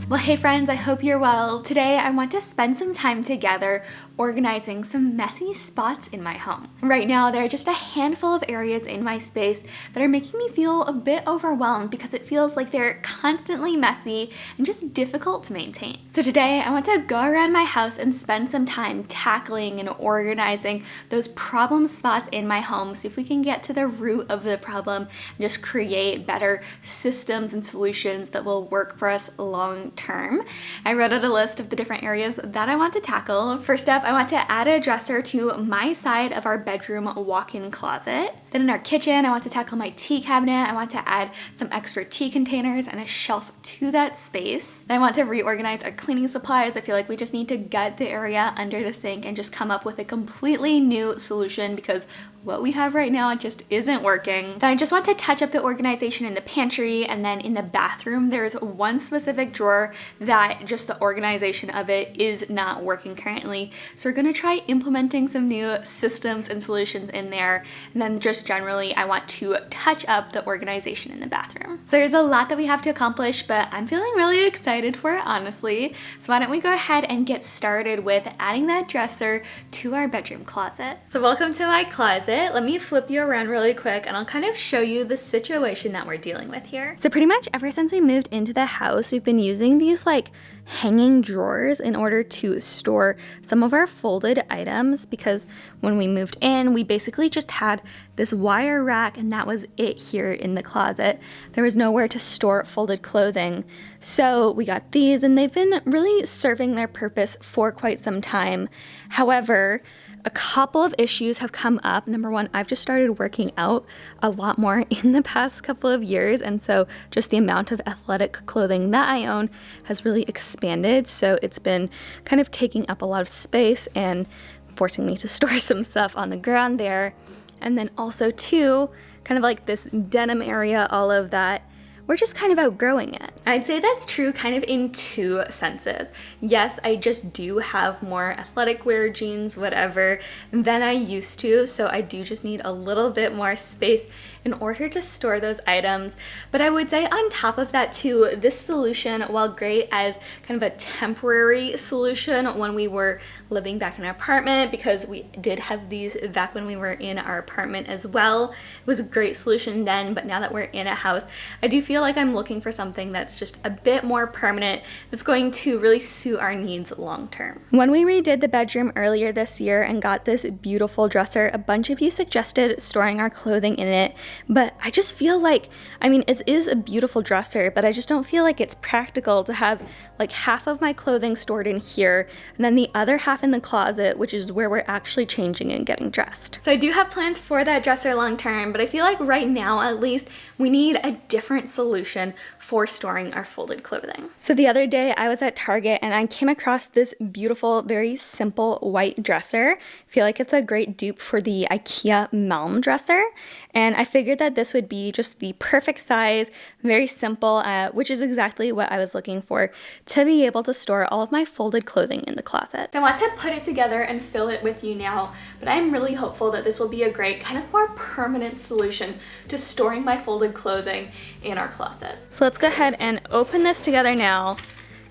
Well, hey friends, I hope you're well. Today I want to spend some time together organizing some messy spots in my home. Right now there are just a handful of areas in my space that are making me feel a bit overwhelmed because it feels like they're constantly messy and just difficult to maintain. So today I want to go around my house and spend some time tackling and organizing those problem spots in my home, see if we can get to the root of the problem and just create better systems and solutions that will work for us long term. I wrote out a list of the different areas that I want to tackle. First up, I want to add a dresser to my side of our bedroom walk-in closet. Then in our kitchen, I want to tackle my tea cabinet. I want to add some extra tea containers and a shelf to that space. Then I want to reorganize our cleaning supplies. I feel like we just need to gut the area under the sink and just come up with a completely new solution because what we have right now just isn't working. Then I just want to touch up the organization in the pantry, and then in the bathroom there's one specific drawer that just the organization of it is not working currently. So we're gonna try implementing some new systems and solutions in there, and then just generally I want to touch up the organization in the bathroom. So there's a lot that we have to accomplish, but I'm feeling really excited for it, honestly. So why don't we go ahead and get started with adding that dresser to our bedroom closet. So welcome to my closet. Let me flip you around really quick and I'll kind of show you the situation that we're dealing with here. So pretty much ever since we moved into the house, we've been using these like hanging drawers in order to store some of our folded items, because when we moved in, we basically just had this wire rack and that was it here in the closet. There was nowhere to store folded clothing. So we got these and they've been really serving their purpose for quite some time. However, a couple of issues have come up. Number one, I've just started working out a lot more in the past couple of years, and so just the amount of athletic clothing that I own has really expanded. So it's been kind of taking up a lot of space and forcing me to store some stuff on the ground there. And then also too, kind of like this denim area, all of that, we're just kind of outgrowing it. I'd say that's true kind of in two senses. Yes, I just do have more athletic wear, jeans, whatever, than I used to, so I do just need a little bit more space in order to store those items. But I would say on top of that too, this solution, while great as kind of a temporary solution when we were living back in our apartment, because we did have these back when we were in our apartment as well, it was a great solution then, but now that we're in a house, I do feel like I'm looking for something that's just a bit more permanent, that's going to really suit our needs long term. When we redid the bedroom earlier this year and got this beautiful dresser, a bunch of you suggested storing our clothing in it, but I just feel like, I mean, it is a beautiful dresser, but I just don't feel like it's practical to have like half of my clothing stored in here and then the other half in the closet, which is where we're actually changing and getting dressed. So I do have plans for that dresser long term, but I feel like right now at least we need a different solution for storing our folded clothing. So the other day I was at Target and I came across this beautiful, very simple white dresser. I feel like it's a great dupe for the IKEA Malm dresser, and I figured that this would be just the perfect size, very simple, which is exactly what I was looking for to be able to store all of my folded clothing in the closet. So I want to put it together and fill it with you now, but I'm really hopeful that this will be a great kind of more permanent solution to storing my folded clothing in our closet. So let's go ahead and open this together now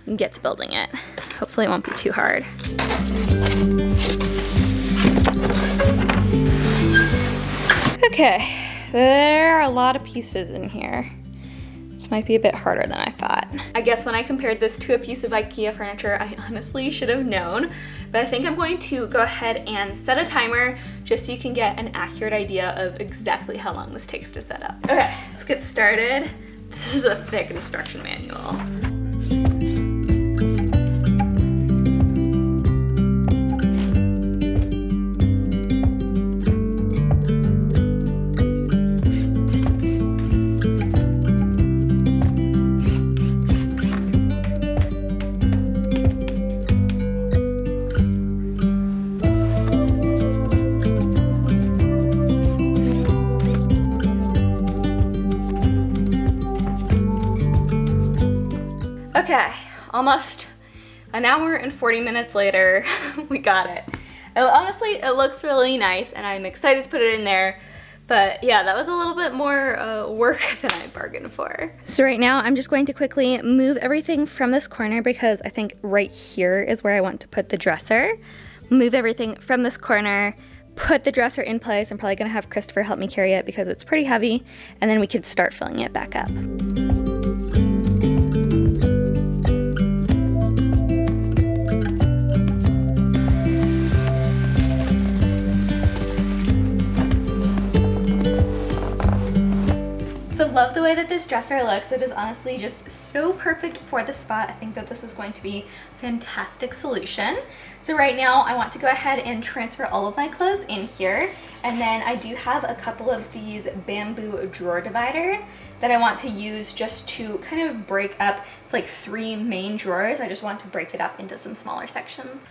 and get to building it. Hopefully it won't be too hard. Okay, there are a lot of pieces in here. This might be a bit harder than I thought. I guess when I compared this to a piece of IKEA furniture, I honestly should have known, but I think I'm going to go ahead and set a timer just so you can get an accurate idea of exactly how long this takes to set up. Okay, let's get started. This is a thick instruction manual. Okay, almost an hour and 40 minutes later, we got it. Honestly, it looks really nice and I'm excited to put it in there. But yeah, that was a little bit more work than I bargained for. So right now I'm just going to quickly move everything from this corner because I think right here is where I want to put the dresser. Move everything from this corner, put the dresser in place. I'm probably gonna have Christopher help me carry it because it's pretty heavy, and then we could start filling it back up. Love the way that this dresser looks. It is honestly just so perfect for the spot. I think that this is going to be a fantastic solution. So right now I want to go ahead and transfer all of my clothes in here. And then I do have a couple of these bamboo drawer dividers that I want to use just to kind of break up. It's like 3 main drawers. I just want to break it up into some smaller sections.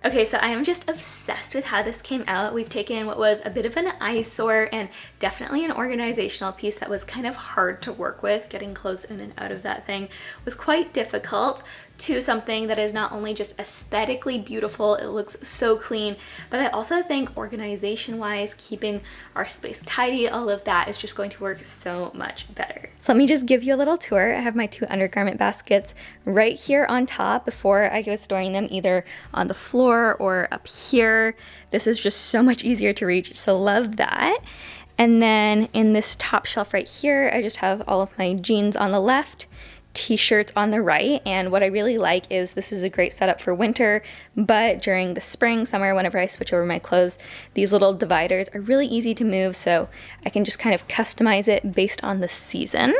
Okay, so I am just obsessed with how this came out. We've taken what was a bit of an eyesore and definitely an organizational piece that was kind of hard to work with. Getting clothes in and out of that thing was quite difficult, to something that is not only just aesthetically beautiful, it looks so clean, but I also think organization-wise, keeping our space tidy, all of that is just going to work so much better. So let me just give you a little tour. I have my 2 undergarment baskets right here on top. Before I was storing them either on the floor or up here. This is just so much easier to reach, so love that. And then in this top shelf right here, I just have all of my jeans on the left, t-shirts on the right, and what I really like is this is a great setup for winter, but during the spring, summer, whenever I switch over my clothes, these little dividers are really easy to move, so I can just kind of customize it based on the season.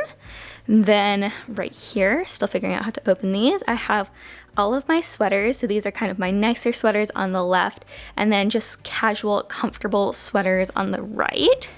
Then right here, still figuring out how to open these, I have all of my sweaters. So these are kind of my nicer sweaters on the left, and then just casual, comfortable sweaters on the right.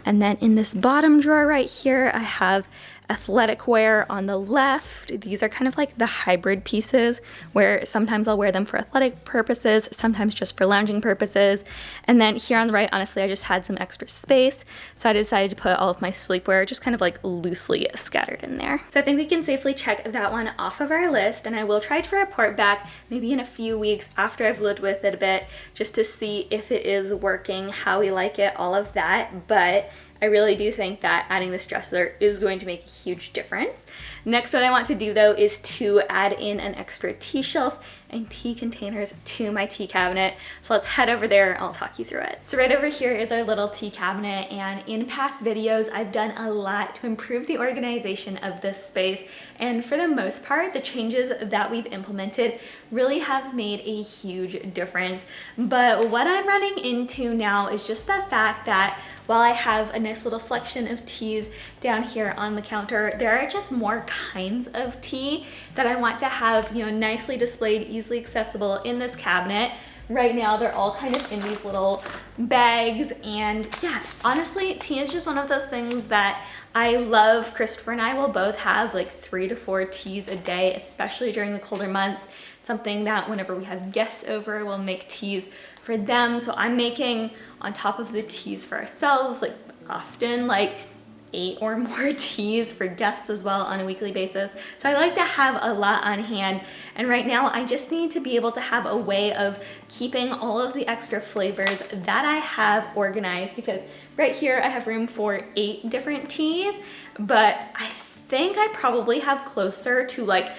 And then in this bottom drawer right here, I have athletic wear on the left. These are kind of like the hybrid pieces where sometimes I'll wear them for athletic purposes, sometimes just for lounging purposes. And then here on the right, honestly, I just had some extra space, so I decided to put all of my sleepwear just kind of like loosely scattered in there. So I think we can safely check that one off of our list, and I will try to report back maybe in a few weeks after I've lived with it a bit, just to see if it is working, how we like it, all of that. But I really do think that adding this dresser is going to make a huge difference. Next, what I want to do though is to add in an extra tea shelf and tea containers to my tea cabinet. So let's head over there and I'll talk you through it. So right over here is our little tea cabinet, and in past videos I've done a lot to improve the organization of this space, and for the most part the changes that we've implemented really have made a huge difference. But what I'm running into now is just the fact that while I have a nice little selection of teas down here on the counter, there are just more kinds of tea that I want to have, you know, nicely displayed, easily accessible in this cabinet. Right now they're all kind of in these little bags, and yeah, honestly, tea is just one of those things that I love. Christopher and I will both have like 3 to 4 teas a day, especially during the colder months. Something that whenever we have guests over, we'll make teas for them. So I'm making, on top of the teas for ourselves, like often like 8 or more teas for guests as well on a weekly basis. So I like to have a lot on hand, and right now I just need to be able to have a way of keeping all of the extra flavors that I have organized, because right here I have room for 8 different teas, but I think I probably have closer to like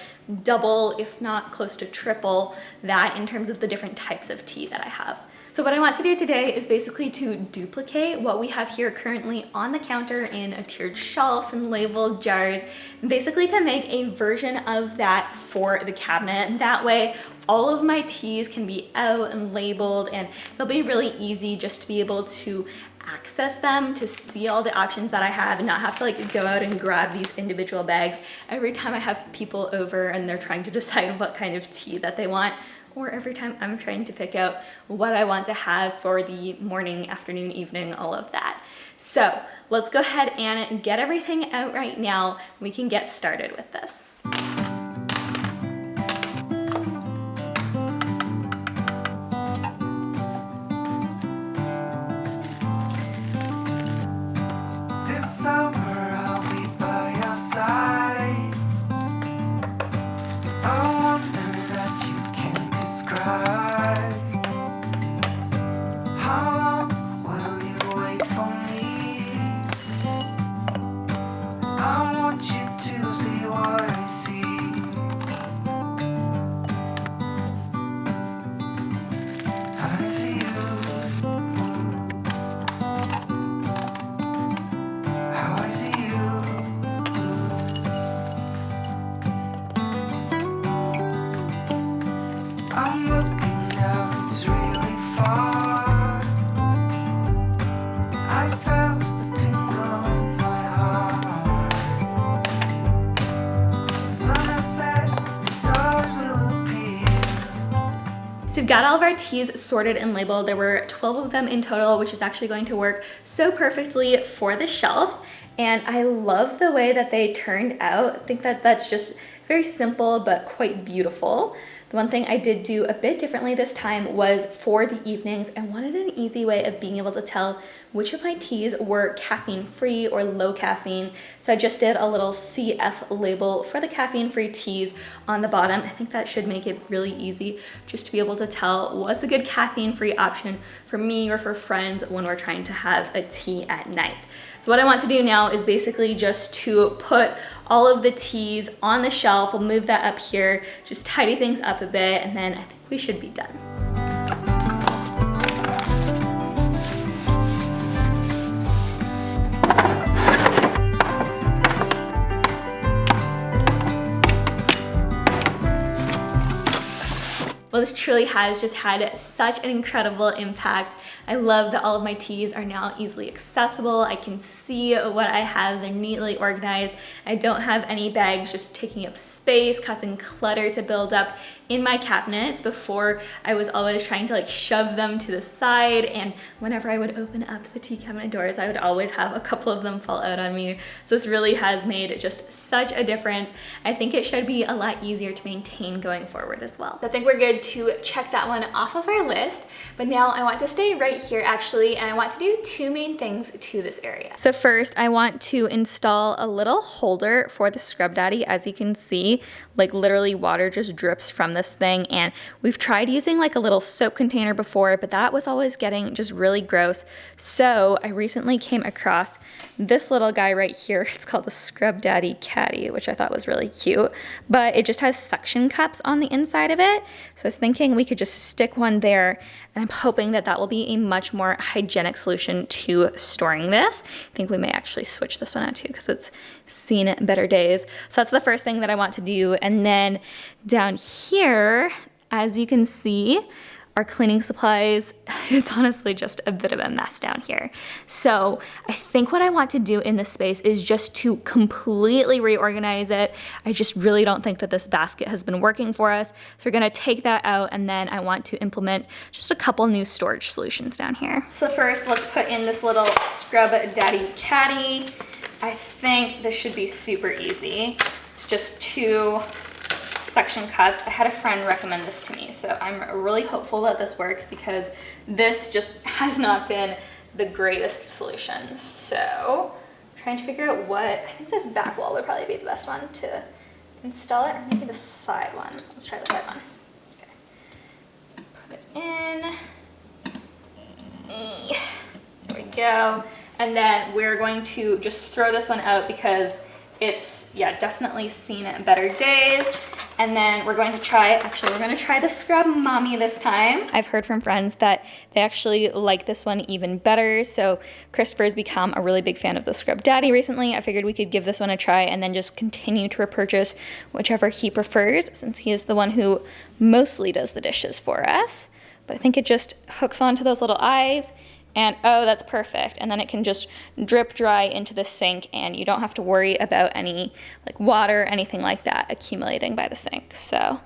double, if not close to triple that in terms of the different types of tea that I have. So what I want to do today is basically to duplicate what we have here currently on the counter in a tiered shelf and labeled jars, basically to make a version of that for the cabinet. And that way all of my teas can be out and labeled, and it'll be really easy just to be able to access them, to see all the options that I have and not have to like go out and grab these individual bags every time I have people over and they're trying to decide what kind of tea that they want, or every time I'm trying to pick out what I want to have for the morning, afternoon, evening, all of that. So let's go ahead and get everything out right now. We can get started with this. So we've got all of our teas sorted and labeled. There were 12 of them in total, which is actually going to work so perfectly for the shelf. And I love the way that they turned out. I think that that's just very simple, but quite beautiful. The one thing I did do a bit differently this time was for the evenings, I wanted an easy way of being able to tell which of my teas were caffeine-free or low caffeine. So I just did a little CF label for the caffeine-free teas on the bottom. I think that should make it really easy just to be able to tell what's a good caffeine-free option for me or for friends when we're trying to have a tea at night. So what I want to do now is basically just to put all of the teas on the shelf. We'll move that up here, just tidy things up a bit, and then I think we should be done. Well, this truly has just had such an incredible impact. I love that all of my teas are now easily accessible. I can see what I have. They're neatly organized. I don't have any bags just taking up space, causing clutter to build up in my cabinets. Before, I was always trying to like shove them to the side, and whenever I would open up the tea cabinet doors, I would always have a couple of them fall out on me. So this really has made just such a difference. I think it should be a lot easier to maintain going forward as well. So I think we're good to check that one off of our list, but now I want to stay right here actually, and I want to do two main things to this area. So first, I want to install a little holder for the Scrub Daddy. As you can see, like literally water just drips from this thing, and we've tried using like a little soap container before, but that was always getting just really gross. So I recently came across this little guy right here. It's called the Scrub Daddy Caddy, which I thought was really cute, but it just has suction cups on the inside of it. So I was thinking we could just stick one there, and I'm hoping that that will be a much more hygienic solution to storing this. I think we may actually switch this one out too because it's seen better days. So that's the first thing that I want to do. And then down here, as you can see, our cleaning supplies, it's honestly just a bit of a mess down here. So I think what I want to do in this space is just to completely reorganize it. I just really don't think that this basket has been working for us. So we're gonna take that out, and then I want to implement just a couple new storage solutions down here. So first, let's put in this little Scrub Daddy Caddy. I think this should be super easy. It's just two suction cups. I had a friend recommend this to me, so I'm really hopeful that this works because this just has not been the greatest solution. So I'm trying to figure out what, I think this back wall would probably be the best one to install it, or maybe the side one. Let's try the side one. Okay. Put it in. There we go. And then we're going to just throw this one out because it's, yeah, definitely seen better days. And then we're going to try the Scrub Mommy this time. I've heard from friends that they actually like this one even better. So Christopher's become a really big fan of the Scrub Daddy recently. I figured we could give this one a try and then just continue to repurchase whichever he prefers, since he is the one who mostly does the dishes for us. But I think it just hooks onto those little eyes. And oh, that's perfect. And then it can just drip dry into the sink and you don't have to worry about any like water, anything like that accumulating by the sink. So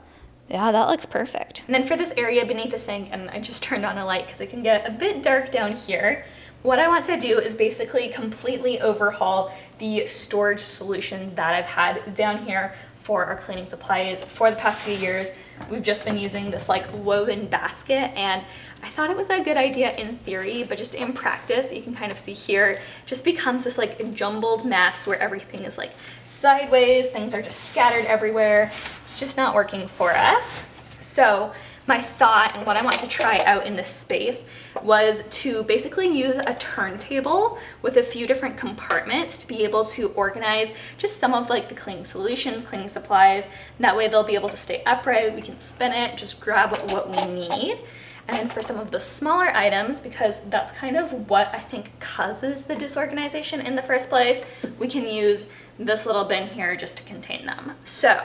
yeah, that looks perfect. And then for this area beneath the sink, and I just turned on a light because it can get a bit dark down here. What I want to do is basically completely overhaul the storage solution that I've had down here for our cleaning supplies for the past few years. We've just been using this like woven basket, and I thought it was a good idea in theory, but just in practice, you can kind of see here, just becomes this like jumbled mess where everything is like sideways, things are just scattered everywhere. It's just not working for us. So my thought and what I want to try out in this space was to basically use a turntable with a few different compartments to be able to organize just some of like the cleaning solutions, cleaning supplies. That way they'll be able to stay upright, we can spin it, just grab what we need. And then for some of the smaller items, because that's kind of what I think causes the disorganization in the first place, we can use this little bin here just to contain them. So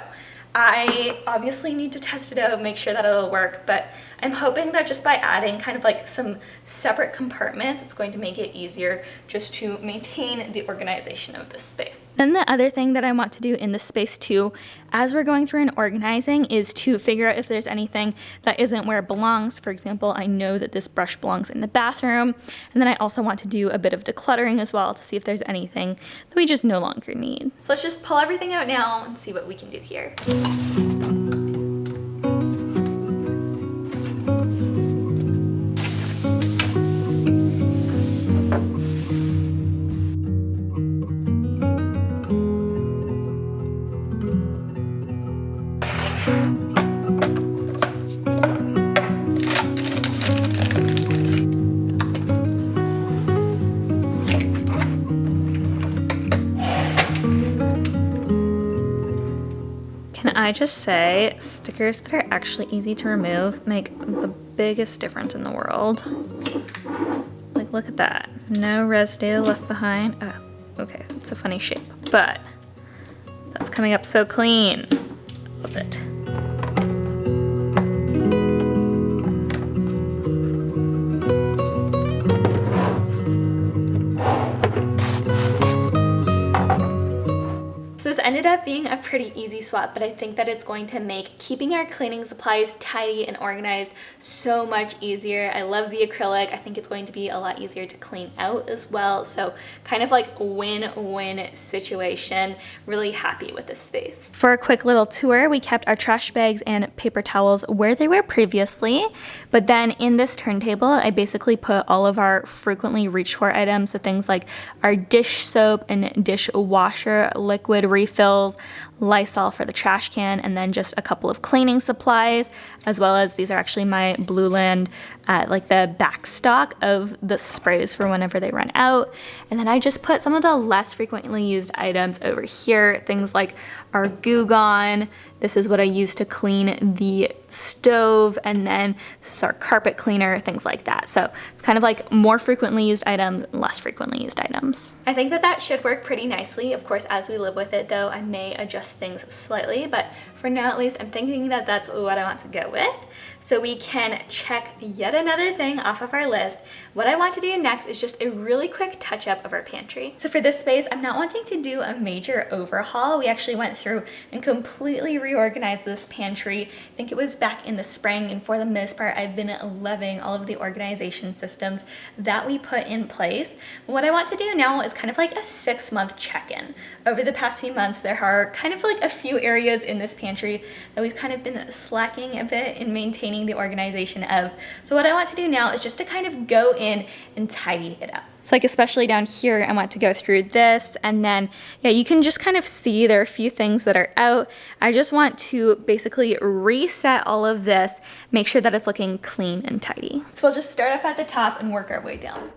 I obviously need to test it out, make sure that it'll work, but I'm hoping that just by adding kind of like some separate compartments, it's going to make it easier just to maintain the organization of this space. Then the other thing that I want to do in this space too, as we're going through and organizing, is to figure out if there's anything that isn't where it belongs. For example, I know that this brush belongs in the bathroom, and then I also want to do a bit of decluttering as well to see if there's anything that we just no longer need. So let's just pull everything out now and see what we can do here. I just say stickers that are actually easy to remove make the biggest difference in the world. Like, look at that. No residue left behind. Oh, okay, it's a funny shape, but that's coming up so clean. Love it. Ended up being a pretty easy swap, but I think that it's going to make keeping our cleaning supplies tidy and organized so much easier. I love the acrylic. I think it's going to be a lot easier to clean out as well. So kind of like win-win situation. Really happy with this space. For a quick little tour, we kept our trash bags and paper towels where they were previously, but then in this turntable, I basically put all of our frequently reached for items, so things like our dish soap and dishwasher liquid refills, Lysol for the trash can, and then just a couple of cleaning supplies, as well as these are actually my Blue Land, like the back stock of the sprays for whenever they run out. And then I just put some of the less frequently used items over here, things like our Goo Gone. This is what I use to clean the stove, and then this is our carpet cleaner, things like that. So it's kind of like more frequently used items and less frequently used items. I think that that should work pretty nicely. Of course, as we live with it though, I may adjust things slightly, but for now at least, I'm thinking that that's what I want to go with. So we can check yet another thing off of our list. What I want to do next is just a really quick touch up of our pantry. So for this space, I'm not wanting to do a major overhaul. We actually went through and completely reorganized this pantry. I think it was back in the spring, and for the most part, I've been loving all of the organization systems that we put in place. What I want to do now is kind of like a 6-month check-in. Over the past few months, there are kind of like a few areas in this pantry that we've kind of been slacking a bit in maintaining the organization of. So what I want to do now is just to kind of go in and tidy it up. So like especially down here, I want to go through this, and then yeah, you can just kind of see there are a few things that are out. I just want to basically reset all of this, make sure that it's looking clean and tidy. So we'll just start off at the top and work our way down.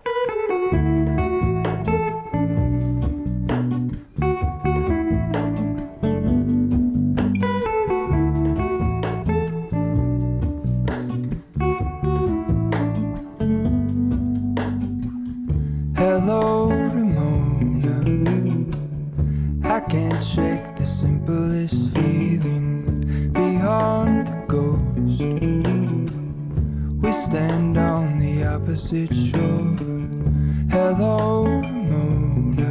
Hello, Ramona. I can't shake the simplest feeling beyond the ghost. We stand on the opposite shore. Hello, Ramona.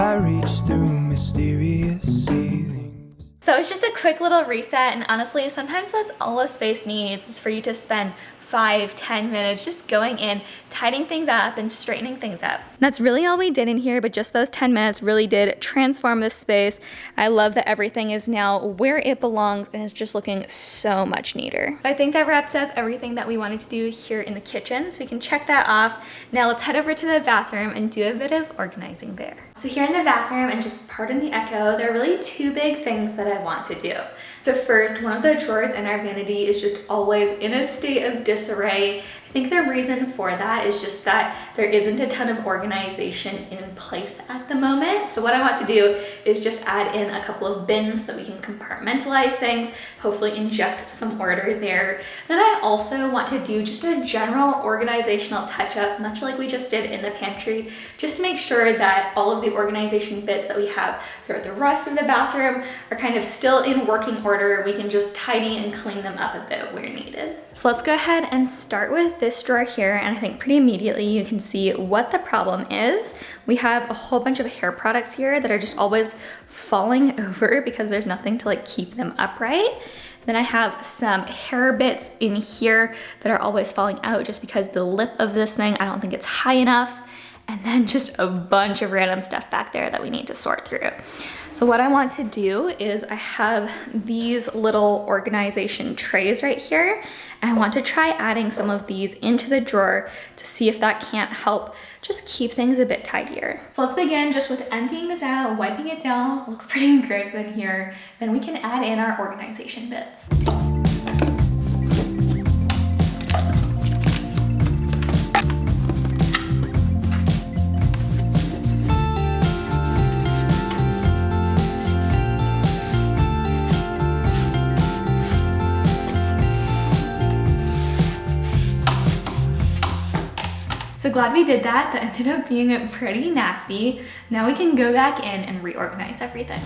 I reach through mysterious ceilings. So it's just a quick little reset, and honestly, sometimes that's all a space needs, is for you to spend 5-10 minutes just going in, tidying things up and straightening things up. That's really all we did in here, but just those 10 minutes really did transform this space. I love that everything is now where it belongs and is just looking so much neater. I think that wraps up everything that we wanted to do here in the kitchen, so we can check that off. Now let's head over to the bathroom and do a bit of organizing there. So here in the bathroom, and just pardon the echo, there are really two big things that I want to do. So first, one of the drawers in our vanity is just always in a state of disarray. I think the reason for that is just that there isn't a ton of organization in place at the moment. So what I want to do is just add in a couple of bins so that we can compartmentalize things, hopefully inject some order there. Then I also want to do just a general organizational touch-up, much like we just did in the pantry, just to make sure that all of the organization bits that we have throughout the rest of the bathroom are kind of still in working order. We can just tidy and clean them up a bit where needed. So let's go ahead and start with this drawer here, and I think pretty immediately you can see what the problem is. We have a whole bunch of hair products here that are just always falling over because there's nothing to like keep them upright. Then I have some hair bits in here that are always falling out just because the lip of this thing, I don't think it's high enough. And then just a bunch of random stuff back there that we need to sort through. So what I want to do is I have these little organization trays right here, and I want to try adding some of these into the drawer to see if that can't help just keep things a bit tidier. So let's begin just with emptying this out, wiping it down. It looks pretty gross in here. Then we can add in our organization bits. So glad we did that. That ended up being pretty nasty. Now we can go back in and reorganize everything.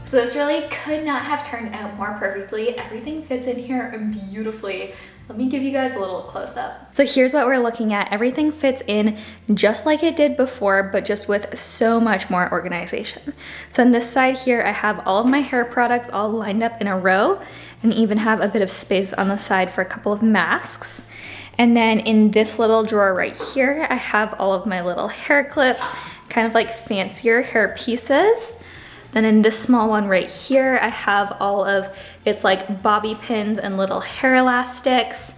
So this really could not have turned out more perfectly. Everything fits in here beautifully. Let me give you guys a little close up. So here's what we're looking at. Everything fits in just like it did before, but just with so much more organization. So on this side here, I have all of my hair products all lined up in a row, and even have a bit of space on the side for a couple of masks. And then in this little drawer right here, I have all of my little hair clips, kind of like fancier hair pieces. Then in this small one right here, I have all of its like bobby pins and little hair elastics.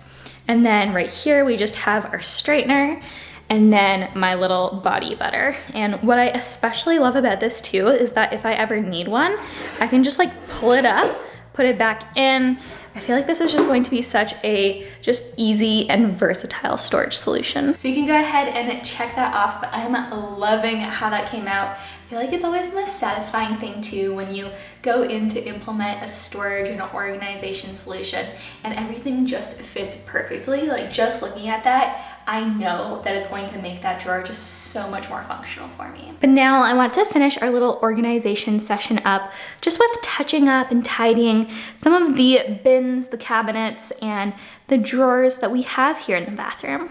And then right here, we just have our straightener and then my little body butter. And what I especially love about this too is that if I ever need one, I can just like pull it up, put it back in. I feel like this is just going to be such a just easy and versatile storage solution. So you can go ahead and check that off, but I'm loving how that came out. I feel like it's always the most satisfying thing too when you go in to implement a storage and organization solution and everything just fits perfectly. Like just looking at that, I know that it's going to make that drawer just so much more functional for me. But now I want to finish our little organization session up just with touching up and tidying some of the bins, the cabinets, and the drawers that we have here in the bathroom.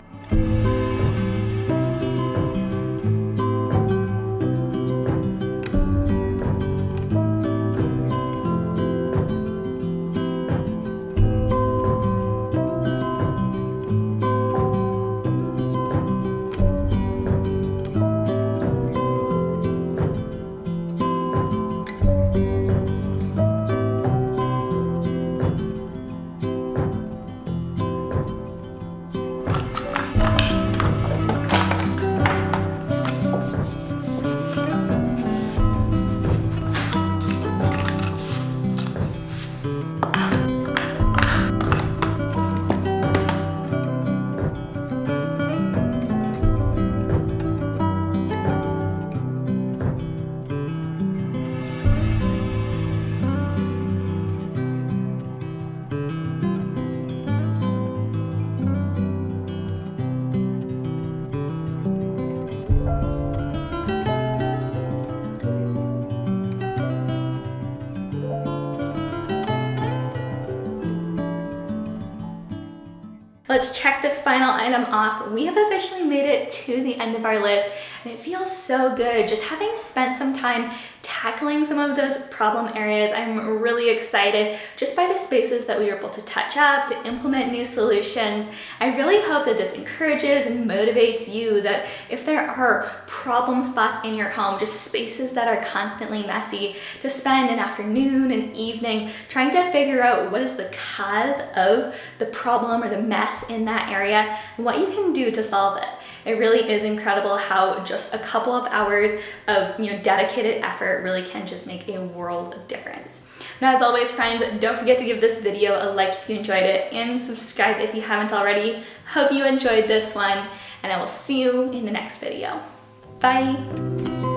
let's check this final item off. We have officially made it to the end of our list, and it feels so good just having spent some time tackling some of those problem areas. I'm really excited just by the spaces that we were able to touch up, to implement new solutions. I really hope that this encourages and motivates you, that if there are problem spots in your home, just spaces that are constantly messy, to spend an afternoon and evening trying to figure out what is the cause of the problem or the mess in that area and what you can do to solve it. It really is incredible how just a couple of hours of dedicated effort really can just make a world of difference. Now, as always, friends, don't forget to give this video a like if you enjoyed it and subscribe if you haven't already. Hope you enjoyed this one, and I will see you in the next video. Bye!